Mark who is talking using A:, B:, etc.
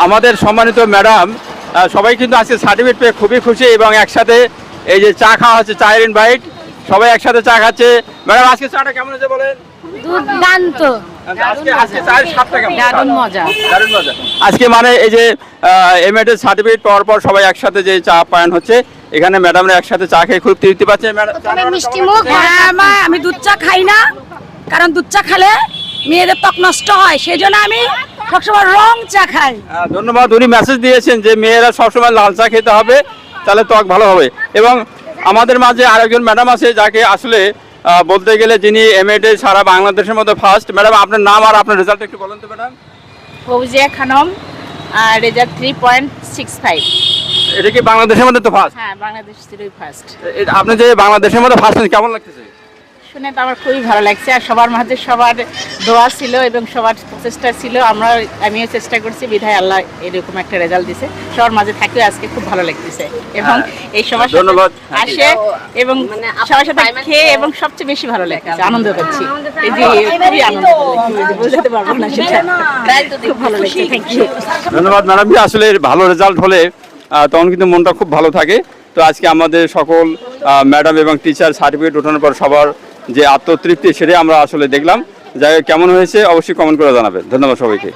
A: আমাদের সম্মানিত ম্যাডাম সবাই কিন্তু আজকে সার্টিফিকেট পেয়ে খুবই খুশি এবং একসাথে এই যে চা খাওয়া হচ্ছে, চায়ের ইনভাইট, সবাই একসাথে চা খাচ্ছে। ম্যাডাম আজকে চাটা কেমন হয়েছে বলেন?
B: দুর্দান্ত,
A: আজকে চায়ের স্বাদটা কেমন?
B: দারুণ মজা।
A: দারুণ মজা। আজকে মানে এই যে এমএড এর সার্টিফিকেট পাওয়ার পর সবাই একসাথে যে চা পান হচ্ছে, এখানে ম্যাডামরা একসাথে চা খেয়ে খুব তৃপ্তি পাচ্ছে।
B: মিষ্টি মুখ।
C: হ্যাঁ মা, আমি দুধ চা খাই না, কারণ দুধ চা খেলে মেয়েদের ত্বক নষ্ট হয়, সেই জন্য আমি সবসময় রং চা খাই।
A: ধন্যবাদ। উনি মেসেজ দিয়েছেন যে মেয়েরা সবসময় লাল চা খেতে হবে, তাহলে ত্বক ভালো হবে। এবং আমাদের মাঝে আরেকজন ম্যাডাম আছে যাকে আসলে বলতে গেলে যিনি এমএড এ সারা বাংলাদেশের মধ্যে ফার্স্ট। ম্যাডাম আপনার নাম আর আপনার রেজাল্ট একটু বলেন তো ম্যাডাম।
D: ফৌজিয়া খানম, রেজাল্ট 3.65।
A: এটা কি বাংলাদেশের মধ্যে তো ফার্স্ট?
D: হ্যাঁ, বাংলাদেশ ছিলই ফার্স্ট।
A: আপনি যে বাংলাদেশের মধ্যে ফার্স্ট কেমন লাগতেছে?
D: শুনে তো আমার খুবই ভালো লাগছে, আর সবার মাঝে সবার দোয়া ছিল এবং সবার প্রচেষ্টা ছিল। আমিও চেষ্টা করছি, বিধায় আল্লাহ এরকম একটা রেজাল্ট দিছে। সবার মাঝে থাকলে আজকে খুব ভালো লাগতেছে এবং এই সবার সাথে
A: ধন্যবাদ।
D: আসে এবং সবার সাথে খেয়ে এবং সবচেয়ে বেশি ভালো লাগছে, আনন্দ পাচ্ছি। এই যে খুবই আনন্দ লাগছে, বোঝাতে পারবো না সেটা, খুব ভালো লাগছে। Thank you.
A: ধন্যবাদ ম্যাডাম। আসলে ভালো রেজাল্ট হলে তখন কিন্তু মনটা খুব ভালো থাকে। তো আজকে আমাদের সকল ম্যাডাম এবং টিচার সার্টিফিকেট ওঠানোর পর সবার যে আত্মতৃপ্তি, সেটাই আমরা আসলে দেখলাম। যাই হোক, কেমন হয়েছে অবশ্যই কমেন্ট করে জানাবেন। ধন্যবাদ সবাইকে।